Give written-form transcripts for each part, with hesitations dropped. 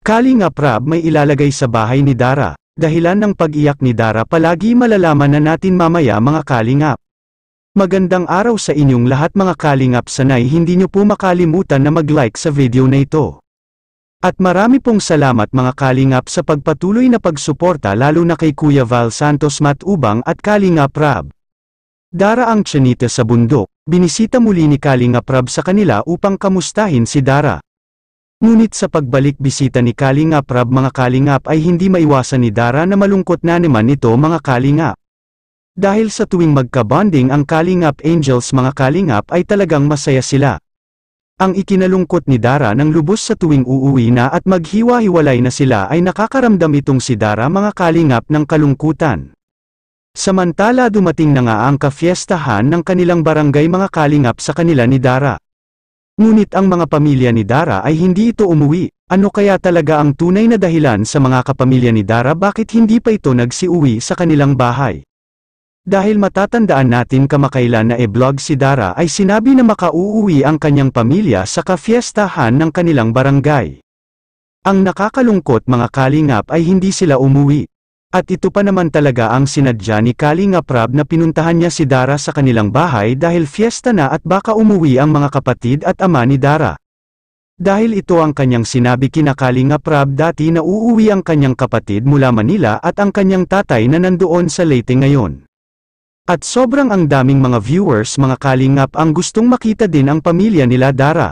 Kalingap Rab may ilalagay sa bahay ni Dara. Dahilan ng pag-iyak ni Dara palagi malalaman na natin mamaya mga kalingap. Magandang araw sa inyong lahat mga kalingap, sanay hindi nyo po makalimutan na mag-like sa video na ito. At marami pong salamat mga kalingap sa pagpatuloy na pagsuporta lalo na kay Kuya Val Santos Matubang at Kalingap Rab. Dara ang tsanita sa bundok, binisita muli ni Kalingap Rab sa kanila upang kamustahin si Dara. Ngunit sa pagbalik bisita ni Kalingap Rab mga kalingap ay hindi maiwasan ni Dara na malungkot na naman ito mga kalingap. Dahil sa tuwing magka-bonding ang Kalingap Angels mga kalingap ay talagang masaya sila. Ang ikinalungkot ni Dara ng lubos sa tuwing uuwi na at maghiwa-hiwalay na sila ay nakakaramdam itong si Dara mga kalingap ng kalungkutan. Samantala dumating na nga ang kafiestahan ng kanilang barangay mga kalingap sa kanila ni Dara. Ngunit ang mga pamilya ni Dara ay hindi ito umuwi. Ano kaya talaga ang tunay na dahilan sa mga kapamilya ni Dara bakit hindi pa ito nagsiuwi sa kanilang bahay? Dahil matatandaan natin kamakailan na e-vlog si Dara ay sinabi na makauuwi ang kanyang pamilya sa kafiestahan ng kanilang barangay. Ang nakakalungkot mga kalingap ay hindi sila umuwi. At ito pa naman talaga ang sinadya ni Kalingap Rab na pinuntahan niya si Dara sa kanilang bahay dahil fiesta na at baka umuwi ang mga kapatid at ama ni Dara. Dahil ito ang kanyang sinabi kina Kalingap Rab dati na uuwi ang kanyang kapatid mula Manila at ang kanyang tatay na nandoon sa Leyte ngayon. At sobrang ang daming mga viewers mga kalingap ang gustong makita din ang pamilya nila Dara.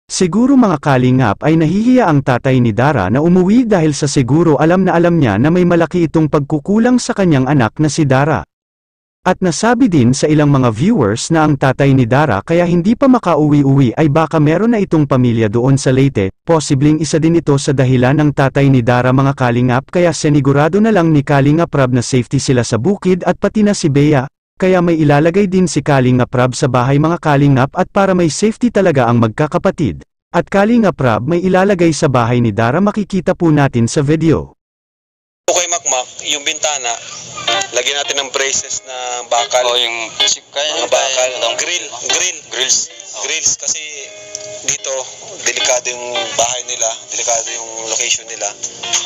Siguro mga kalingap ay nahihiya ang tatay ni Dara na umuwi dahil sa siguro alam niya na may malaki itong pagkukulang sa kanyang anak na si Dara. At nasabi din sa ilang mga viewers na ang tatay ni Dara kaya hindi pa makauwi-uwi ay baka meron na itong pamilya doon sa Leyte. Posibleng isa din ito sa dahilan ng tatay ni Dara mga kalingap kaya sinigurado na lang ni Kalingap Rab na safety sila sa bukid at pati na si Bea. Kaya may ilalagay din si Kalingap Rab sa bahay mga kalingap at para may safety talaga ang magkakapatid. At Kalingap Rab may ilalagay sa bahay ni Dara makikita po natin sa video. Okay Makmak, yung bintana, lagyan natin ng braces na bakal. O yung mga bakal, grills kasi dito delikado yung bahay nila, delikado yung location nila.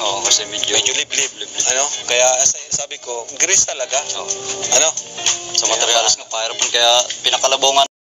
Oo, kasi medyo liblib. Ano? Kaya sabi ko, grills talaga. Oo. Ano? Sa materials ng fireproof kaya pinakalabongan